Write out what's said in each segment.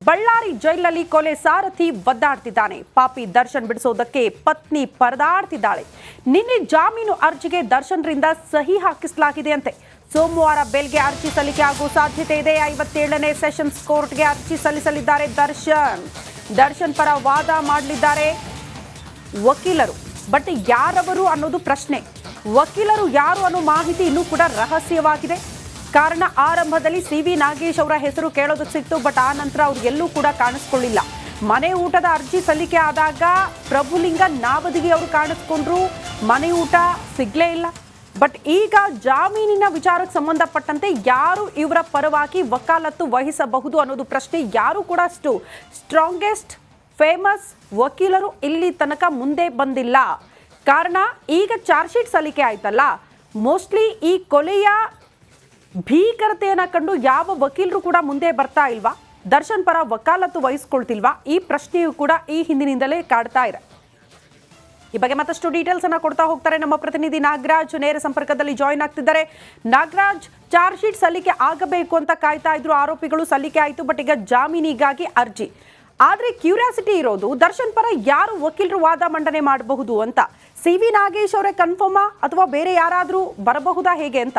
ಬಳ್ಳಾರಿ ಜೈಲಿನಲ್ಲಿ ಕೊಲೆ ಸಾರಥಿ ಒದ್ದಾಡ್ತಿದ್ದಾನೆ. ಪಾಪಿ ದರ್ಶನ್ ಬಿಡಿಸೋದಕ್ಕೆ ಪತ್ನಿ ಪರದಾಡ್ತಿದ್ದಾಳೆ. ನಿನ್ನೆ ಜಾಮೀನು ಅರ್ಜಿಗೆ ದರ್ಶನ್ರಿಂದ ಸಹಿ ಹಾಕಿಸಲಾಗಿದೆ ಅಂತೆ. ಸೋಮವಾರ ಬೇಲ್ಗೆ ಅರ್ಜಿ ಸಲ್ಲಿಕೆ ಆಗುವ ಸಾಧ್ಯತೆ ಇದೆ. 57ನೇ ಸೆಷನ್ಸ್ ಕೋರ್ಟ್ಗೆ ಅರ್ಜಿ ಸಲ್ಲಿಸಲಿದ್ದಾರೆ ದರ್ಶನ್ ಪರ ವಾದ ಮಾಡಲಿದ್ದಾರೆ ವಕೀಲರು. ಬಟ್ ಯಾರವರು ಅನ್ನೋದು ಪ್ರಶ್ನೆ. ವಕೀಲರು ಯಾರು ಅನ್ನೋ ಮಾಹಿತಿ ಇನ್ನೂ ಕೂಡ ರಹಸ್ಯವಾಗಿದೆ. ಕಾರಣ ಆರಂಭದಲ್ಲಿ CV ನಾಗೇಶ್ ಅವರ ಹೆಸರು ಕೇಳೋದಕ್ಕೆ ಸಿಕ್ತು. ಬಟ್ ಆ ನಂತರ ಅವ್ರು ಎಲ್ಲೂ ಕೂಡ ಕಾಣಿಸ್ಕೊಳ್ಳಿಲ್ಲ. ಮನೆ ಊಟದ ಅರ್ಜಿ ಸಲ್ಲಿಕೆ ಆದಾಗ ಪ್ರಭುಲಿಂಗ ನಾವದಿಗೆ ಅವರು ಕಾಣಿಸ್ಕೊಂಡ್ರು. ಮನೆ ಊಟ ಸಿಗ್ಲೇ ಇಲ್ಲ. ಬಟ್ ಈಗ ಜಾಮೀನಿನ ವಿಚಾರಕ್ಕೆ ಸಂಬಂಧಪಟ್ಟಂತೆ ಯಾರು ಇವರ ಪರವಾಗಿ ವಕಾಲತ್ತು ವಹಿಸಬಹುದು ಅನ್ನೋದು ಪ್ರಶ್ನೆ. ಯಾರು ಕೂಡ ಅಷ್ಟು ಸ್ಟ್ರಾಂಗೆಸ್ಟ್ ಫೇಮಸ್ ವಕೀಲರು ಇಲ್ಲಿ ತನಕ ಮುಂದೆ ಬಂದಿಲ್ಲ. ಕಾರಣ ಈಗ ಚಾರ್ಜ್ ಶೀಟ್ ಸಲ್ಲಿಕೆ ಆಯ್ತಲ್ಲ, ಮೋಸ್ಟ್ಲಿ ಈ ಕೊಲೆಯ ಭೀಕರತೆಯನ್ನ ಕಂಡು ಯಾವ ವಕೀಲರು ಕೂಡ ಮುಂದೆ ಬರ್ತಾ ಇಲ್ವಾ, ದರ್ಶನ್ ಪರ ವಕಾಲತ್ತು ವಹಿಸ್ಕೊಳ್ತಿಲ್ವಾ, ಈ ಪ್ರಶ್ನೆಯು ಕೂಡ ಈ ಹಿಂದಿನಿಂದಲೇ ಕಾಡ್ತಾ ಇದೆ. ಈ ಬಗ್ಗೆ ಮತ್ತಷ್ಟು ಡೀಟೇಲ್ಸ್ ಅನ್ನ ಕೊಡ್ತಾ ಹೋಗ್ತಾರೆ ನಮ್ಮ ಪ್ರತಿನಿಧಿ ನಾಗರಾಜ್. ನೇರ ಸಂಪರ್ಕದಲ್ಲಿ ಜಾಯಿನ್ ಆಗ್ತಿದ್ದಾರೆ. ನಾಗರಾಜ್, ಚಾರ್ಜ್ ಶೀಟ್ ಸಲ್ಲಿಕೆ ಆಗಬೇಕು ಅಂತ ಕಾಯ್ತಾ ಇದ್ರು ಆರೋಪಿಗಳು, ಸಲ್ಲಿಕೆ ಆಯ್ತು. ಬಟ್ ಈಗ ಜಾಮೀನಿಗಾಗಿ ಅರ್ಜಿ. ಆದ್ರೆ ಕ್ಯೂರಿಯಾಸಿಟಿ ಇರೋದು ದರ್ಶನ್ ಪರ ಯಾರು ವಕೀಲರು ವಾದ ಮಂಡನೆ ಮಾಡಬಹುದು ಅಂತ. CV ನಾಗೇಶ್ ಅವರೇ ಕನ್ಫರ್ಮಾ ಅಥವಾ ಬೇರೆ ಯಾರಾದ್ರೂ ಬರಬಹುದಾ, ಹೇಗೆ ಅಂತ?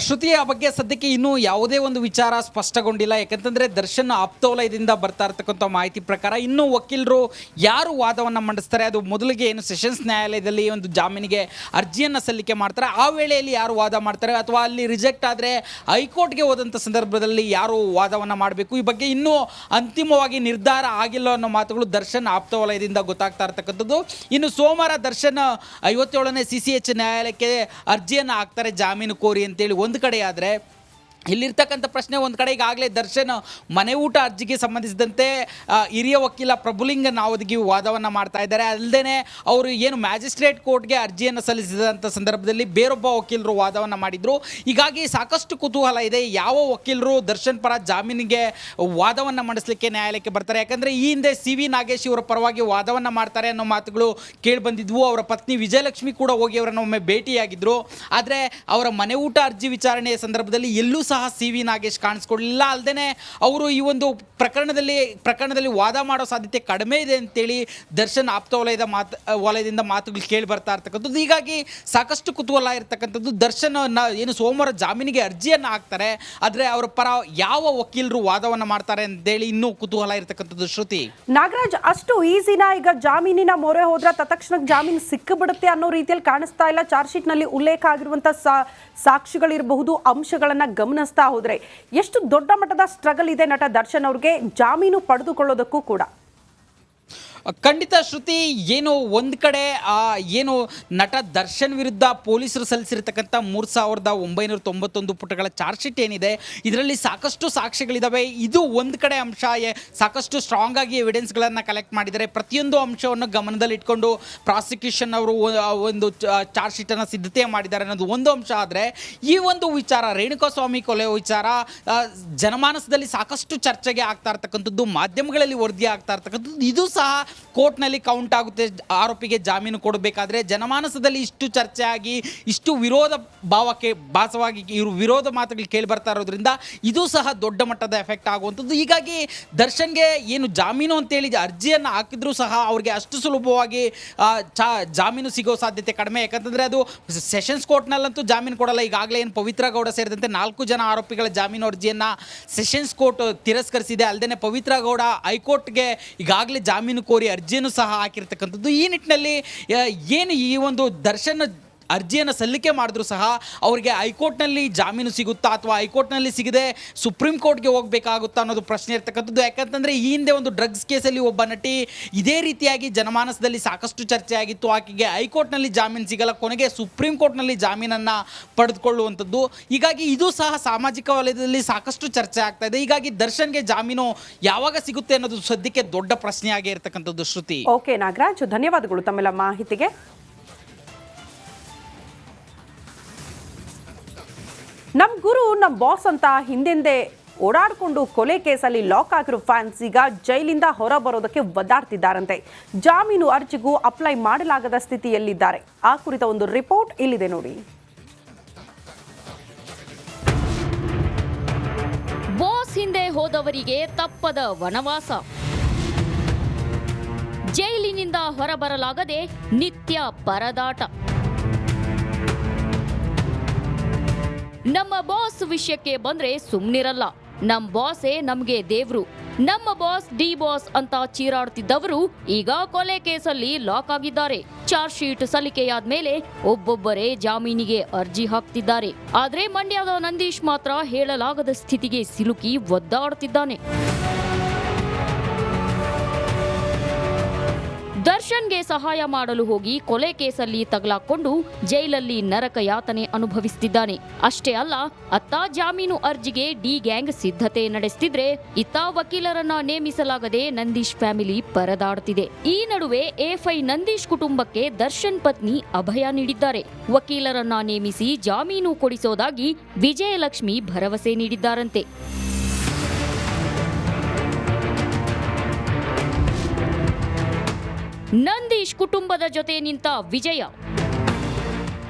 ಶ್ರುತಿ, ಆ ಬಗ್ಗೆ ಸದ್ಯಕ್ಕೆ ಇನ್ನೂ ಯಾವುದೇ ಒಂದು ವಿಚಾರ ಸ್ಪಷ್ಟಗೊಂಡಿಲ್ಲ. ಯಾಕಂತಂದರೆ ದರ್ಶನ್ ಆಪ್ತವಲಯದಿಂದ ಬರ್ತಾ ಇರ್ತಕ್ಕಂಥ ಮಾಹಿತಿ ಪ್ರಕಾರ ಇನ್ನೂ ವಕೀಲರು ಯಾರು ವಾದವನ್ನು ಮಂಡಿಸ್ತಾರೆ, ಅದು ಮೊದಲಿಗೆ ಏನು ಸೆಷನ್ಸ್ ನ್ಯಾಯಾಲಯದಲ್ಲಿ ಒಂದು ಜಾಮೀನಿಗೆ ಅರ್ಜಿಯನ್ನು ಸಲ್ಲಿಕೆ ಮಾಡ್ತಾರೆ ಆ ವೇಳೆಯಲ್ಲಿ ಯಾರು ವಾದ ಮಾಡ್ತಾರೆ, ಅಥವಾ ಅಲ್ಲಿ ರಿಜೆಕ್ಟ್ ಆದರೆ ಹೈಕೋರ್ಟ್ಗೆ ಹೋದಂಥ ಸಂದರ್ಭದಲ್ಲಿ ಯಾರು ವಾದವನ್ನು ಮಾಡಬೇಕು, ಈ ಬಗ್ಗೆ ಇನ್ನೂ ಅಂತಿಮವಾಗಿ ನಿರ್ಧಾರ ಆಗಿಲ್ಲ ಅನ್ನೋ ಮಾತುಗಳು ದರ್ಶನ್ ಆಪ್ತವಲಯದಿಂದ ಗೊತ್ತಾಗ್ತಾ ಇರ್ತಕ್ಕಂಥದ್ದು. ಇನ್ನು ಸೋಮವಾರ ದರ್ಶನ್ 57ನೇ CCH ನ್ಯಾಯಾಲಯಕ್ಕೆ ಅರ್ಜಿಯನ್ನು ಹಾಕ್ತಾರೆ ಜಾಮೀನು ಕೋರಿ ಅಂತೇಳಿ ಒಂದು ಕಡೆ. ಆದರೆ ಇಲ್ಲಿರ್ತಕ್ಕಂಥ ಪ್ರಶ್ನೆ ಒಂದು ಕಡೆ, ಈಗಾಗಲೇ ದರ್ಶನ್ ಮನೆ ಊಟ ಅರ್ಜಿಗೆ ಸಂಬಂಧಿಸಿದಂತೆ ಹಿರಿಯ ವಕೀಲ ಪ್ರಭುಲಿಂಗ ನಾವದಗಿ ವಾದವನ್ನು ಮಾಡ್ತಾ ಇದ್ದಾರೆ. ಅಲ್ಲದೆ ಅವರು ಏನು ಮ್ಯಾಜಿಸ್ಟ್ರೇಟ್ ಕೋರ್ಟ್ಗೆ ಅರ್ಜಿಯನ್ನು ಸಲ್ಲಿಸಿದಂಥ ಸಂದರ್ಭದಲ್ಲಿ ಬೇರೊಬ್ಬ ವಕೀಲರು ವಾದವನ್ನು ಮಾಡಿದರು. ಹೀಗಾಗಿ ಸಾಕಷ್ಟು ಕುತೂಹಲ ಇದೆ, ಯಾವ ವಕೀಲರು ದರ್ಶನ್ ಪರ ಜಾಮೀನಿಗೆ ವಾದವನ್ನು ಮಂಡಿಸಲಿಕ್ಕೆ ನ್ಯಾಯಾಲಯಕ್ಕೆ ಬರ್ತಾರೆ. ಯಾಕಂದರೆ ಈ ಹಿಂದೆ CV ನಾಗೇಶ್ ಇವರ ಪರವಾಗಿ ವಾದವನ್ನು ಮಾಡ್ತಾರೆ ಅನ್ನೋ ಮಾತುಗಳು ಕೇಳಿಬಂದಿದ್ವು. ಅವರ ಪತ್ನಿ ವಿಜಯಲಕ್ಷ್ಮಿ ಕೂಡ ಹೋಗಿ ಅವರನ್ನು ಒಮ್ಮೆ ಭೇಟಿಯಾಗಿದ್ದರು. ಆದರೆ ಅವರ ಮನೆ ಊಟ ಅರ್ಜಿ ವಿಚಾರಣೆಯ ಸಂದರ್ಭದಲ್ಲಿ ಎಲ್ಲೂ ಸಹ CV ನಾಗೇಶ್ ಕಾಣಿಸ್ಕೊಳ್ಳಲಿಲ್ಲ. ಅಲ್ಲದೆ ಅವರು ಈ ಒಂದು ಪ್ರಕರಣದಲ್ಲಿ ವಾದ ಮಾಡೋ ಸಾಧ್ಯತೆ ಕಡಿಮೆ ಇದೆ ಅಂತೇಳಿ ದರ್ಶನ್ ವಲಯದಿಂದ ಮಾತುಗಳು ಕೇಳಿ ಬರ್ತಾ ಇರ್ತಕ್ಕಂಥದ್ದು. ಹೀಗಾಗಿ ಸಾಕಷ್ಟು ಕುತೂಹಲ ಇರ್ತಕ್ಕಂಥದ್ದು. ದರ್ಶನ್ ಏನು ಸೋಮವಾರ ಜಾಮೀನಿಗೆ ಅರ್ಜಿಯನ್ನು ಹಾಕ್ತಾರೆ, ಆದರೆ ಅವರ ಪರ ಯಾವ ವಕೀಲರು ವಾದವನ್ನು ಮಾಡ್ತಾರೆ ಅಂತೇಳಿ ಇನ್ನೂ ಕುತೂಹಲ ಇರ್ತಕ್ಕಂಥದ್ದು. ಶ್ರುತಿ, ನಾಗರಾಜ್, ಅಷ್ಟು ಈಸಿನ ಈಗ ಜಾಮೀನಿನ ಮೊರೆ ಹೋದ್ರೆ ತಕ್ಷಣ ಜಾಮೀನು ಸಿಕ್ಕಿಬಿಡುತ್ತೆ ಅನ್ನೋ ರೀತಿಯಲ್ಲಿ ಕಾಣಿಸ್ತಾ ಇಲ್ಲ. ಚಾರ್ಜ್ ಶೀಟ್ ನಲ್ಲಿ ಉಲ್ಲೇಖ ಆಗಿರುವಂತಹ ಸಾಕ್ಷಿಗಳಿರಬಹುದು, ಅಂಶಗಳನ್ನ ಗಮನಿಸ್ತಾ ಹೋದ್ರೆ ಎಷ್ಟು ದೊಡ್ಡ ಮಟ್ಟದ ಸ್ಟ್ರಗಲ್ ಇದೆ ನಟ ದರ್ಶನ್ ಅವ್ರಿಗೆ ಜಾಮೀನು ಪಡೆದುಕೊಳ್ಳೋದಕ್ಕೂ ಕೂಡ. ಖಂಡಿತ ಶ್ರುತಿ, ಏನು ಒಂದು ಕಡೆ ಏನು ನಟ ದರ್ಶನ್ ವಿರುದ್ಧ ಪೊಲೀಸರು ಸಲ್ಲಿಸಿರ್ತಕ್ಕಂಥ 3991 ಪುಟಗಳ ಚಾರ್ಜ್ ಶೀಟ್ ಏನಿದೆ, ಇದರಲ್ಲಿ ಸಾಕಷ್ಟು ಸಾಕ್ಷ್ಯಗಳಿದ್ದಾವೆ. ಇದು ಒಂದು ಕಡೆ ಅಂಶ. ಸಾಕಷ್ಟು ಸ್ಟ್ರಾಂಗ್ ಆಗಿ ಎವಿಡೆನ್ಸ್ಗಳನ್ನು ಕಲೆಕ್ಟ್ ಮಾಡಿದ್ದಾರೆ. ಪ್ರತಿಯೊಂದು ಅಂಶವನ್ನು ಗಮನದಲ್ಲಿಟ್ಕೊಂಡು ಪ್ರಾಸಿಕ್ಯೂಷನ್ ಅವರು ಒಂದು ಚಾರ್ಜ್ ಶೀಟನ್ನು ಸಿದ್ಧತೆ ಮಾಡಿದ್ದಾರೆ ಅನ್ನೋದು ಒಂದು ಅಂಶ. ಆದರೆ ಈ ಒಂದು ವಿಚಾರ, ರೇಣುಕಾಸ್ವಾಮಿ ಕೊಲೆ ವಿಚಾರ ಜನಮಾನಸದಲ್ಲಿ ಸಾಕಷ್ಟು ಚರ್ಚೆಗೆ ಆಗ್ತಾ ಇರ್ತಕ್ಕಂಥದ್ದು, ಮಾಧ್ಯಮಗಳಲ್ಲಿ ವರದಿ ಆಗ್ತಾ ಇರ್ತಕ್ಕಂಥದ್ದು. ಇದು ಸಹ ಕೋರ್ಟ್ನಲ್ಲಿ ಕೌಂಟ್ ಆಗುತ್ತೆ. ಆರೋಪಿಗೆ ಜಾಮೀನು ಕೊಡಬೇಕಾದ್ರೆ ಜನಮಾನಸದಲ್ಲಿ ಇಷ್ಟು ಚರ್ಚೆ ಆಗಿ ಇಷ್ಟು ವಿರೋಧ ಭಾಸವಾಗಿ ಇವರು ವಿರೋಧ ಮಾತುಗಳು ಕೇಳಿ ಬರ್ತಾ ಇರೋದ್ರಿಂದ ಇದು ಸಹ ದೊಡ್ಡ ಮಟ್ಟದ ಎಫೆಕ್ಟ್ ಆಗುವಂಥದ್ದು. ಹೀಗಾಗಿ ದರ್ಶನ್ಗೆ ಏನು ಜಾಮೀನು ಅಂತೇಳಿ ಅರ್ಜಿಯನ್ನು ಹಾಕಿದ್ರೂ ಸಹ ಅವ್ರಿಗೆ ಅಷ್ಟು ಸುಲಭವಾಗಿ ಜಾಮೀನು ಸಿಗೋ ಸಾಧ್ಯತೆ ಕಡಿಮೆ. ಯಾಕಂತಂದರೆ ಅದು ಸೆಷನ್ಸ್ ಕೋರ್ಟ್ನಲ್ಲಂತೂ ಜಾಮೀನು ಕೊಡಲ್ಲ. ಈಗಾಗಲೇ ಏನು ಪವಿತ್ರ ಗೌಡ ಸೇರಿದಂತೆ 4 ಜನ ಆರೋಪಿಗಳ ಜಾಮೀನು ಅರ್ಜಿಯನ್ನು ಸೆಷನ್ಸ್ ಕೋರ್ಟ್ ತಿರಸ್ಕರಿಸಿದೆ. ಅಲ್ಲದೆ ಪವಿತ್ರ ಗೌಡ ಹೈಕೋರ್ಟ್ಗೆ ಈಗಾಗಲೇ ಜಾಮೀನು ಕೋರಿ ಅರ್ಜಿಯನ್ನು ಸಹ ಹಾಕಿರ್ತಕ್ಕಂಥದ್ದು. ಈ ನಿಟ್ಟಿನಲ್ಲಿ ಏನು ಈ ಒಂದು ದರ್ಶನ್ ಅರ್ಜಿಯನ್ನು ಸಲ್ಲಿಕೆ ಮಾಡಿದ್ರು ಸಹ ಅವರಿಗೆ ಹೈಕೋರ್ಟ್ನಲ್ಲಿ ಜಾಮೀನು ಸಿಗುತ್ತಾ ಅಥವಾ ಹೈಕೋರ್ಟ್ನಲ್ಲಿ ಸಿಗದೆ ಸುಪ್ರೀಂ ಕೋರ್ಟ್ಗೆ ಹೋಗಬೇಕಾಗುತ್ತಾ ಅನ್ನೋದು ಪ್ರಶ್ನೆ ಇರ್ತಕ್ಕಂಥದ್ದು. ಯಾಕಂತಂದರೆ ಈ ಹಿಂದೆ ಒಂದು ಡ್ರಗ್ಸ್ ಕೇಸಲ್ಲಿ ಒಬ್ಬ ನಟಿ ಇದೇ ರೀತಿಯಾಗಿ ಜನಮಾನಸದಲ್ಲಿ ಸಾಕಷ್ಟು ಚರ್ಚೆ ಆಗಿತ್ತು. ಆಕೆಗೆ ಹೈಕೋರ್ಟ್ನಲ್ಲಿ ಜಾಮೀನು ಸಿಗಲ್ಲ, ಕೊನೆಗೆ ಸುಪ್ರೀಂ ಕೋರ್ಟ್ನಲ್ಲಿ ಜಾಮೀನನ್ನು ಪಡೆದುಕೊಳ್ಳುವಂಥದ್ದು. ಹೀಗಾಗಿ ಇದು ಸಹ ಸಾಮಾಜಿಕ ವಲಯದಲ್ಲಿ ಸಾಕಷ್ಟು ಚರ್ಚೆ ಆಗ್ತಾ ಇದೆ. ಹೀಗಾಗಿ ದರ್ಶನ್ಗೆ ಜಾಮೀನು ಯಾವಾಗ ಸಿಗುತ್ತೆ ಅನ್ನೋದು ಸದ್ಯಕ್ಕೆ ದೊಡ್ಡ ಪ್ರಶ್ನೆಯಾಗಿ ಇರ್ತಕ್ಕಂಥದ್ದು. ಶ್ರುತಿ, ಓಕೆ ನಾಗರಾಜ್, ಧನ್ಯವಾದಗಳು ತಮ್ಮೆಲ್ಲ ಮಾಹಿತಿಗೆ. ನಮ್ಮ ಗುರು ನಮ್ಮ ಬಾಸ್ ಅಂತ ಹಿಂದೆಂದೇ ಓಡಾಡಿಕೊಂಡು ಕೊಲೆ ಕೇಸಲ್ಲಿ ಲಾಕ್ ಆಗಿರೋ ಫ್ಯಾನ್ಸ್ ಈಗ ಜೈಲಿಂದ ಹೊರ ಬರೋದಕ್ಕೆ ಒದ್ದಾಡ್ತಿದ್ದಾರಂತೆ. ಜಾಮೀನು ಅರ್ಜಿಗೂ ಅಪ್ಲೈ ಮಾಡಲಾಗದ ಸ್ಥಿತಿಯಲ್ಲಿದ್ದಾರೆ. ಆ ಕುರಿತ ಒಂದು ರಿಪೋರ್ಟ್ ಇಲ್ಲಿದೆ ನೋಡಿ. ಬಾಸ್ ಬಾಸ್ ಹಿಂದೆ ಹೋದವರಿಗೆ ತಪ್ಪದ ವನವಾಸ. ಜೈಲಿನಿಂದ ಹೊರಬರಲಾಗದೆ ನಿತ್ಯ ಪರದಾಟ. ನಮ್ಮ ಬಾಸ್ ವಿಷಯಕ್ಕೆ ಬಂದ್ರೆ ಸುಮ್ನಿರಲ್ಲ. ನಮ್ ಬಾಸೇ ನಮ್ಗೆ ದೇವ್ರು, ನಮ್ಮ ಬಾಸ್ ಡಿ ಬಾಸ್ ಅಂತ ಚೀರಾಡ್ತಿದ್ದವರು ಈಗ ಕೊಲೆ ಕೇಸಲ್ಲಿ ಲಾಕ್ ಆಗಿದ್ದಾರೆ. ಚಾರ್ಜ್ ಶೀಟ್ ಸಲ್ಲಿಕೆಯಾದ್ಮೇಲೆ ಒಬ್ಬೊಬ್ಬರೇ ಜಾಮೀನಿಗೆ ಅರ್ಜಿ ಹಾಕ್ತಿದ್ದಾರೆ. ಆದ್ರೆ ಮಂಡ್ಯದ ನಂದೀಶ್ ಮಾತ್ರ ಹೇಳಲಾಗದ ಸ್ಥಿತಿಗೆ ಸಿಲುಕಿ ಒದ್ದಾಡ್ತಿದ್ದಾನೆ. ದರ್ಶನ್ಗೆ ಸಹಾಯ ಮಾಡಲು ಹೋಗಿ ಕೊಲೆ ಕೇಸಲ್ಲಿ ತಗಲಾಕೊಂಡು ಜೈಲಲ್ಲಿ ನರಕ ಯಾತನೆ ಅನುಭವಿಸುತ್ತಿದ್ದಾನೆ. ಅಷ್ಟೇ ಅಲ್ಲ, ಅತ್ತ ಜಾಮೀನು ಅರ್ಜಿಗೆ ಡಿ ಗ್ಯಾಂಗ್ ಸಿದ್ಧತೆ ನಡೆಸುತ್ತಿದ್ರೆ ಇತ್ತ ವಕೀಲರನ್ನ ನೇಮಿಸಲಾಗದೆ ನಂದೀಶ್ ಫ್ಯಾಮಿಲಿ ಪರದಾಡುತ್ತಿದೆ. ಈ ನಡುವೆ ಎಫ್ಐ ನಂದೀಶ್ ಕುಟುಂಬಕ್ಕೆ ದರ್ಶನ್ ಪತ್ನಿ ಅಭಯ ನೀಡಿದ್ದಾರೆ. ವಕೀಲರನ್ನ ನೇಮಿಸಿ ಜಾಮೀನು ಕೊಡಿಸೋದಾಗಿ ವಿಜಯಲಕ್ಷ್ಮಿ ಭರವಸೆ ನೀಡಿದ್ದಾರಂತೆ. ನಂದೀಶ್ ಕುಟುಂಬದ ಜೊತೆ ನಿಂತ ವಿಜಯ.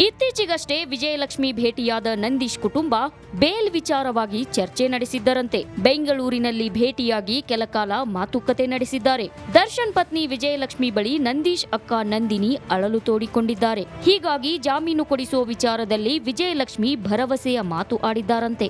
ಇತ್ತೀಚೆಗಷ್ಟೇ ವಿಜಯಲಕ್ಷ್ಮಿ ಭೇಟಿಯಾದ ನಂದೀಶ್ ಕುಟುಂಬ ಬೇಲ್ ವಿಚಾರವಾಗಿ ಚರ್ಚೆ ನಡೆಸಿದ್ದರಂತೆ. ಬೆಂಗಳೂರಿನಲ್ಲಿ ಭೇಟಿಯಾಗಿ ಕೆಲಕಾಲ ಮಾತುಕತೆ ನಡೆಸಿದ್ದಾರೆ. ದರ್ಶನ್ ಪತ್ನಿ ವಿಜಯಲಕ್ಷ್ಮಿ ಬಳಿ ನಂದೀಶ್ ಅಕ್ಕ ನಂದಿನಿ ಅಳಲು ತೋಡಿಕೊಂಡಿದ್ದಾರೆ. ಹೀಗಾಗಿ ಜಾಮೀನು ಕೊಡಿಸುವ ವಿಚಾರದಲ್ಲಿ ವಿಜಯಲಕ್ಷ್ಮಿ ಭರವಸೆಯ ಮಾತು ಆಡಿದ್ದಾರಂತೆ.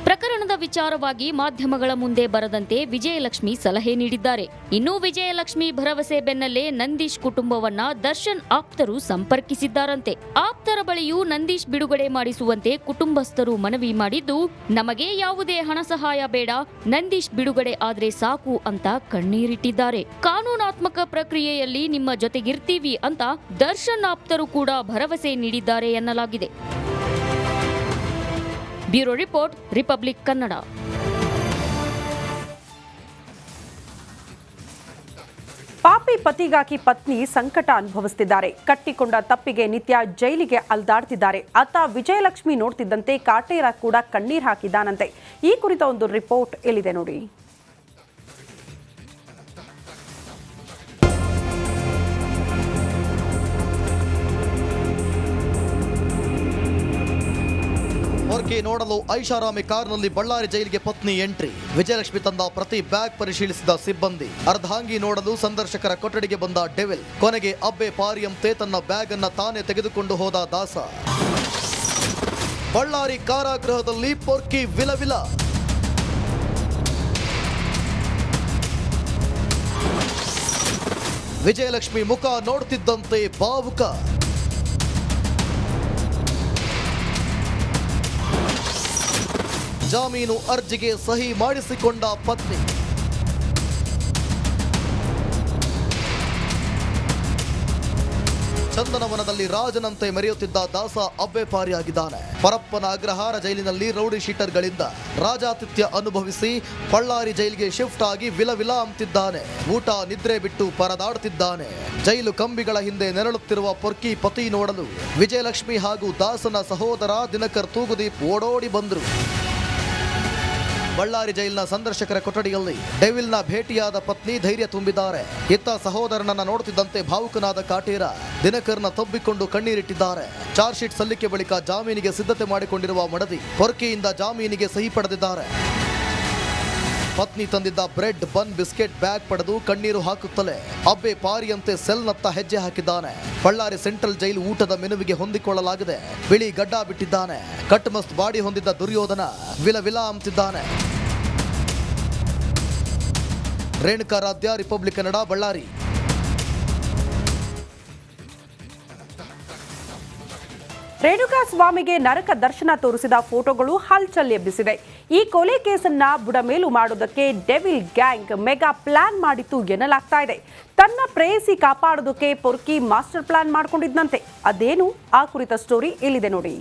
ಪ್ರಕರಣದ ವಿಚಾರವಾಗಿ ಮಾಧ್ಯಮಗಳ ಮುಂದೆ ಬರದಂತೆ ವಿಜಯಲಕ್ಷ್ಮಿ ಸಲಹೆ ನೀಡಿದ್ದಾರೆ. ಇನ್ನು ವಿಜಯಲಕ್ಷ್ಮಿ ಭರವಸೆ ಬೆನ್ನಲ್ಲೇ ನಂದೀಶ್ ಕುಟುಂಬವನ್ನ ದರ್ಶನ್ ಆಪ್ತರು ಸಂಪರ್ಕಿಸಿದ್ದಾರಂತೆ. ಆಪ್ತರ ಬಳಿಯೂ ನಂದೀಶ್ ಬಿಡುಗಡೆ ಮಾಡಿಸುವಂತೆ ಕುಟುಂಬಸ್ಥರು ಮನವಿ ಮಾಡಿದ್ದು, ನಮಗೆ ಯಾವುದೇ ಹಣ ಸಹಾಯ ಬೇಡ, ನಂದೀಶ್ ಬಿಡುಗಡೆ ಆದ್ರೆ ಸಾಕು ಅಂತ ಕಣ್ಣೀರಿಟ್ಟಿದ್ದಾರೆ. ಕಾನೂನಾತ್ಮಕ ಪ್ರಕ್ರಿಯೆಯಲ್ಲಿ ನಿಮ್ಮ ಜೊತೆಗಿರ್ತೀವಿ ಅಂತ ದರ್ಶನ್ ಆಪ್ತರು ಕೂಡ ಭರವಸೆ ನೀಡಿದ್ದಾರೆ ಎನ್ನಲಾಗಿದೆ. Bureau report, republic Kannada. ಪಾಪಿ ಪತಿಗಾಗಿ ಪತ್ನಿ ಸಂಕಟ ಅನುಭವಿಸುತ್ತಿದ್ದಾರೆ. ಕಟ್ಟಿಕೊಂಡ ತಪ್ಪಿಗೆ ನಿತ್ಯ ಜೈಲಿಗೆ ಅಲ್ದಾಡ್ತಿದ್ದಾರೆ. ಅತ್ತ ವಿಜಯಲಕ್ಷ್ಮಿ ನೋಡ್ತಿದ್ದಂತೆ ಕಾಟೇರ ಕೂಡ ಕಣ್ಣೀರ್ ಹಾಕಿದ್ದಾನಂತೆ. ಈ ಕುರಿತ ಒಂದು ರಿಪೋರ್ಟ್ ಎಲ್ಲಿದೆ ನೋಡಿ. ಹೊರಗೆ ನೋಡಲು ಐಷಾರಾಮಿ ಕಾರ್ನಲ್ಲಿ ಬಳ್ಳಾರಿ ಜೈಲಿಗೆ ಪತ್ನಿ ಎಂಟ್ರಿ. ವಿಜಯಲಕ್ಷ್ಮಿ ತಂದ ಪ್ರತಿ ಬ್ಯಾಗ್ ಪರಿಶೀಲಿಸಿದ ಸಿಬ್ಬಂದಿ. ಅರ್ಧಾಂಗಿ ನೋಡಲು ಸಂದರ್ಶಕರ ಕೊಠಡಿಗೆ ಬಂದ ಡೆವಿಲ್. ಕೊನೆಗೆ ಅಬ್ಬೆ ಪಾರಿಯಂತೆ ತನ್ನ ಬ್ಯಾಗ್ ಅನ್ನ ತಾನೇ ತೆಗೆದುಕೊಂಡು ಹೋದ ದಾಸ. ಬಳ್ಳಾರಿ ಕಾರಾಗೃಹದಲ್ಲಿ ಪೊರ್ಕಿ ವಿಲವಿಲ. ವಿಜಯಲಕ್ಷ್ಮಿ ಮುಖ ನೋಡ್ತಿದ್ದಂತೆ ಭಾವುಕ. ಜಾಮೀನು ಅರ್ಜಿಗೆ ಸಹಿ ಮಾಡಿಸಿಕೊಂಡ ಪತ್ನಿ. ಚಂದನವನದಲ್ಲಿ ರಾಜನಂತೆ ಮೆರೆಯುತ್ತಿದ್ದ ದಾಸ ಅಬ್ಬೆಪಾರಿಯಾಗಿದ್ದಾನೆ. ಪರಪ್ಪನ ಅಗ್ರಹಾರ ಜೈಲಿನಲ್ಲಿ ರೌಡಿ ಶೀಟರ್ಗಳಿಂದ ರಾಜಾತಿಥ್ಯ ಅನುಭವಿಸಿ ಬಳ್ಳಾರಿ ಜೈಲಿಗೆ ಶಿಫ್ಟ್ ಆಗಿ ವಿಲವಿಲ ಅಂತಿದ್ದಾನೆ. ಊಟ ನಿದ್ರೆ ಬಿಟ್ಟು ಪರದಾಡುತ್ತಿದ್ದಾನೆ. ಜೈಲು ಕಂಬಿಗಳ ಹಿಂದೆ ನೆರಳುತ್ತಿರುವ ಪೊರ್ಕಿ ಪತಿ ನೋಡಲು ವಿಜಯಲಕ್ಷ್ಮಿ ಹಾಗೂ ದಾಸನ ಸಹೋದರ ದಿನಕರ್ ತೂಗುದೀಪ್ ಓಡೋಡಿ ಬಂದರು. ಬಳ್ಳಾರಿ ಜೈಲಿನ ಸಂದರ್ಶಕರ ಕೊಠಡಿಯಲ್ಲಿ ಡೆವಿಲ್ನ ಭೇಟಿಯಾದ ಪತ್ನಿ ಧೈರ್ಯ ತುಂಬಿದ್ದಾರೆ. ಇತ್ತ ಸಹೋದರನನ್ನ ನೋಡುತ್ತಿದ್ದಂತೆ ಭಾವುಕನಾದ ಕಾಟೇರ ದಿನಕರ್ನ ತಬ್ಬಿಕೊಂಡು ಕಣ್ಣೀರಿಟ್ಟಿದ್ದಾರೆ. ಚಾರ್ಜ್ ಶೀಟ್ ಸಲ್ಲಿಕೆ ಬಳಿಕ ಜಾಮೀನಿಗೆ ಸಿದ್ಧತೆ ಮಾಡಿಕೊಂಡಿರುವ ಮಡದಿ ಪೊರ್ಕಿಯಿಂದ ಜಾಮೀನಿಗೆ ಸಹಿ ಪಡೆದಿದ್ದಾರೆ. ಪತ್ನಿ ತಂದಿದ್ದ ಬ್ರೆಡ್, ಬನ್, ಬಿಸ್ಕೆಟ್ ಬ್ಯಾಗ್ ಪಡೆದು ಕಣ್ಣೀರು ಹಾಕುತ್ತಲೇ ಅಬ್ಬೆ ಪಾರಿಯಂತೆ ಸೆಲ್ನತ್ತ ಹೆಜ್ಜೆ ಹಾಕಿದ್ದಾನೆ. ಬಳ್ಳಾರಿ ಸೆಂಟ್ರಲ್ ಜೈಲು ಊಟದ ಮೆನುವಿಗೆ ಹೊಂದಿಕೊಳ್ಳಲಾಗಿದೆ. ಬಿಳಿ ಗಡ್ಡ ಬಿಟ್ಟಿದ್ದಾನೆ. ಕಟ್ ಮಸ್ತ್ ಬಾಡಿ ಹೊಂದಿದ್ದ ದುರ್ಯೋಧನ ವಿಲವಿಲ ಅಂತಿದ್ದಾನೆ. ರೇಣುಕಾ ರಾಧ್ಯ, ರಿಪಬ್ಲಿಕ್ ಕನ್ನಡ, ಬಳ್ಳಾರಿ. ರೇಣುಕಾ ಸ್ವಾಮಿಗೆ ನರಕ ದರ್ಶನ ತೋರಿಸಿದ ಫೋಟೋಗಳು ಹಲ್ಚಲ್ ಎಬ್ಬಿಸಿದೆ. ಈ ಕೊಲೆ ಕೇಸನ್ನ ಬುಡಮೇಲು ಮಾಡೋದಕ್ಕೆ ಡೆವಿಲ್ ಗ್ಯಾಂಗ್ ಮೆಗಾ ಪ್ಲಾನ್ ಮಾಡಿತ್ತು ಎನ್ನಲಾಗ್ತಾ ಇದೆ. ತನ್ನ ಪ್ರೇಯಸಿ ಕಾಪಾಡೋದಕ್ಕೆ ಪೊರ್ಕಿ ಮಾಸ್ಟರ್ ಪ್ಲಾನ್ ಮಾಡ್ಕೊಂಡಿದ್ದಂತೆ. ಅದೇನು ಆ ಕುರಿತ ಸ್ಟೋರಿ ಇಲ್ಲಿದೆ ನೋಡಿ.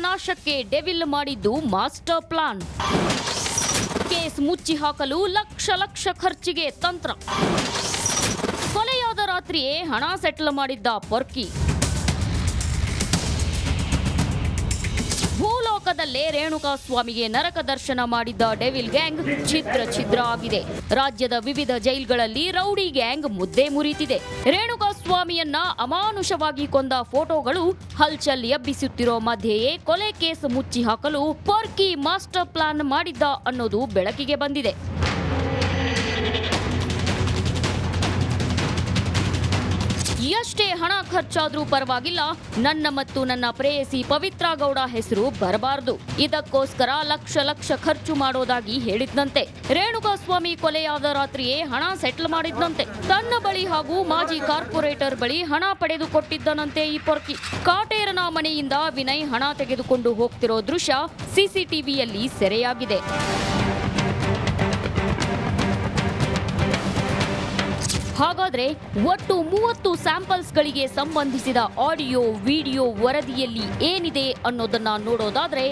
ನಾಶಕ್ಕೆ ಡೆವಿಲ್ ಮಾಡಿದ್ದು ಮಾಸ್ಟರ್ ಪ್ಲಾನ್. ಕೇಸ್ ಮುಚ್ಚಿ ಹಾಕಲು ಲಕ್ಷ ಲಕ್ಷ ಖರ್ಚಿಗೆ ತಂತ್ರ. ಕೊಲೆಯಾದ ರಾತ್ರಿಯೇ ಹಣ ಸೆಟ್ಲ್ ಮಾಡಿದ್ದ ಪೊರ್ಕಿ. ಭೂಲೋಕದಲ್ಲಿ ಕ್ಷಣಗಳಲ್ಲೇ ರೇಣುಕಾ ಸ್ವಾಮಿಗೆ ನರಕ ದರ್ಶನ ಮಾಡಿದ್ದ ಡೆವಿಲ್ ಗ್ಯಾಂಗ್ ಛಿದ್ರ ಆಗಿದೆ. ರಾಜ್ಯದ ವಿವಿಧ ಜೈಲ್ಗಳಲ್ಲಿ ರೌಡಿ ಗ್ಯಾಂಗ್ ಮುದ್ದೆ ಮುರಿತಿದೆ. ರೇಣುಕಾ ಸ್ವಾಮಿಯನ್ನ ಅಮಾನುಷವಾಗಿ ಕೊಂದ ಫೋಟೋಗಳು ಹಲ್ಚಲ್ ಎಬ್ಬಿಸುತ್ತಿರೋ ಮಧ್ಯೆಯೇ ಕೊಲೆ ಕೇಸ್ ಮುಚ್ಚಿ ಹಾಕಲು ಪೊರ್ಕಿ ಮಾಸ್ಟರ್ ಪ್ಲಾನ್ ಮಾಡಿದ್ದ ಅನ್ನೋದು ಬೆಳಕಿಗೆ ಬಂದಿದೆ. ಎಷ್ಟೇ ಹಣ ಖರ್ಚಾದ್ರೂ ಪರವಾಗಿಲ್ಲ, ನನ್ನ ಮತ್ತು ನನ್ನ ಪ್ರೇಯಸಿ ಪವಿತ್ರ ಗೌಡ ಹೆಸರು ಬರಬಾರದು. ಇದಕ್ಕೋಸ್ಕರ ಲಕ್ಷ ಖರ್ಚು ಮಾಡೋದಾಗಿ ಹೇಳಿದ್ನಂತೆ. ರೇಣುಕಾ ಸ್ವಾಮಿ ಕೊಲೆಯಾದ ರಾತ್ರಿಯೇ ಹಣ ಸೆಟ್ಲ್ ಮಾಡಿದ್ನಂತೆ. ತನ್ನ ಬಳಿ ಹಾಗೂ ಮಾಜಿ ಕಾರ್ಪೊರೇಟರ್ ಬಳಿ ಹಣ ಪಡೆದುಕೊಟ್ಟಿದ್ದನಂತೆ ಈ ಪೊರ್ಕಿ. ಕಾಟೇರನ ಮನೆಯಿಂದ ವಿನಯ್ ಹಣ ತೆಗೆದುಕೊಂಡು ಹೋಗ್ತಿರೋ ದೃಶ್ಯ ಸಿಸಿಟಿವಿಯಲ್ಲಿ ಸೆರೆಯಾಗಿದೆ. ಹಾಗಾದ್ರೆ ಒಟ್ಟು 30 ಸ್ಯಾಂಪಲ್ಸ್ಗಳಿಗೆ ಸಂಬಂಧಿಸಿದ ಆಡಿಯೋ ವಿಡಿಯೋ ವರದಿಯಲ್ಲಿ ಏನಿದೆ ಅನ್ನೋದನ್ನ ನೋಡೋದಾದ್ರೆ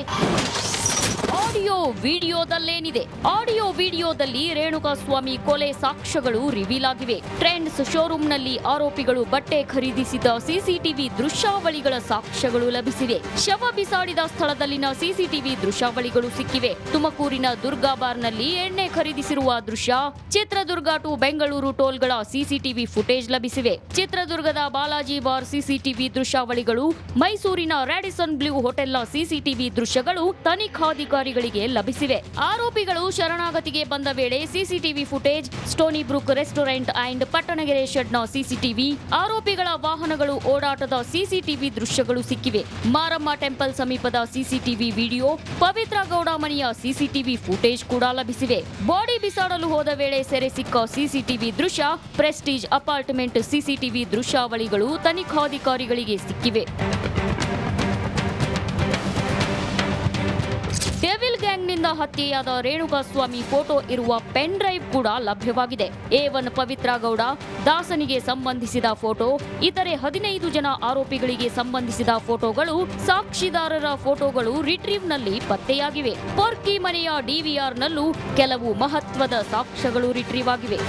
ಆಡಿಯೋ ವಿಡಿಯೋದಲ್ಲಿ ರೇಣುಕಾ ಸ್ವಾಮಿ ಕೊಲೆ ಸಾಕ್ಷ್ಯಗಳು ರಿವೀಲ್ ಆಗಿವೆ. ಟ್ರೆಂಡ್ಸ್ ಶೋರೂಮ್ನಲ್ಲಿ ಆರೋಪಿಗಳು ಬಟ್ಟೆ ಖರೀದಿಸಿದ ಸಿಸಿಟಿವಿ ದೃಶ್ಯಾವಳಿಗಳ ಸಾಕ್ಷ್ಯಗಳು ಲಭಿಸಿವೆ. ಶವ ಬಿಸಾಡಿದ ಸ್ಥಳದಲ್ಲಿನ ಸಿಸಿಟಿವಿ ದೃಶ್ಯಾವಳಿಗಳು ಸಿಕ್ಕಿವೆ. ತುಮಕೂರಿನ ದುರ್ಗಾ ಬಾರ್ನಲ್ಲಿ ಎಣ್ಣೆ ಖರೀದಿಸಿರುವ ದೃಶ್ಯ, ಚಿತ್ರದುರ್ಗ ಟು ಬೆಂಗಳೂರು ಟೋಲ್ಗಳ ಸಿಸಿಟಿವಿ ಫುಟೇಜ್ ಲಭಿಸಿವೆ. ಚಿತ್ರದುರ್ಗದ ಬಾಲಾಜಿ ಬಾರ್ ಸಿಸಿಟಿವಿ ದೃಶ್ಯಾವಳಿಗಳು, ಮೈಸೂರಿನ ರ್ಯಾಡಿಸನ್ ಬ್ಲೂ ಹೋಟೆಲ್ನ ಸಿಸಿಟಿವಿ ದೃಶ್ಯಗಳು ತನಿಖಾಧಿಕಾರಿಗಳಿಗೆ ಲಭಿಸಿವೆ. ಆರೋಪಿಗಳು ಶರಣಾಗತಿಗೆ ಬಂದ ವೇಳೆ CCTV footage, Stoney Brook restaurant and Pattanagere ಶೆಡ್ನ ಸಿಸಿಟಿವಿ, ಆರೋಪಿಗಳ ವಾಹನಗಳು ಓಡಾಟದ ಸಿಸಿಟಿವಿ ದೃಶ್ಯಗಳು ಸಿಕ್ಕಿವೆ. ಮಾರಮ್ಮ ಟೆಂಪಲ್ ಸಮೀಪದ ಸಿಸಿಟಿವಿ ವಿಡಿಯೋ, ಪವಿತ್ರ ಗೌಡ ಮನೆಯ ಸಿಸಿಟಿವಿ ಫುಟೇಜ್ ಕೂಡ ಲಭಿಸಿವೆ. ಬಾಡಿ ಬಿಸಾಡಲು ಹೋದ ವೇಳೆ ಸೆರೆ ಸಿಕ್ಕ ಸಿಸಿಟಿವಿ ದೃಶ್ಯ, ಪ್ರೆಸ್ಟೀಜ್ ಅಪಾರ್ಟ್ಮೆಂಟ್ ಸಿಸಿಟಿವಿ ದೃಶ್ಯಾವಳಿಗಳು ತನಿಖಾಧಿಕಾರಿಗಳಿಗೆ ಸಿಕ್ಕಿವೆ. ಡೆವಿಲ್ ಗ್ಯಾಂಗ್ನಿಂದ ಹತ್ಯೆಯಾದ ರೇಣುಕಾ ಸ್ವಾಮಿ ಫೋಟೋ ಇರುವ ಪೆನ್ ಡ್ರೈವ್ ಕೂಡ ಲಭ್ಯವಾಗಿದೆ. A1 ಪವಿತ್ರ ಗೌಡ, ದಾಸನಿಗೆ ಸಂಬಂಧಿಸಿದ ಫೋಟೋ, ಇತರೆ 15 ಜನ ಆರೋಪಿಗಳಿಗೆ ಸಂಬಂಧಿಸಿದ ಫೋಟೋಗಳು, ಸಾಕ್ಷಿದಾರರ ಫೋಟೋಗಳು ರಿಟ್ರೀವ್ನಲ್ಲಿ ಪತ್ತೆಯಾಗಿವೆ. ಪೊರ್ಕಿ ಮನೆಯ DVRನಲ್ಲೂ ಕೆಲವು ಮಹತ್ವದ ಸಾಕ್ಷ್ಯಗಳು ರಿಟ್ರೀವ್ ಆಗಿವೆ.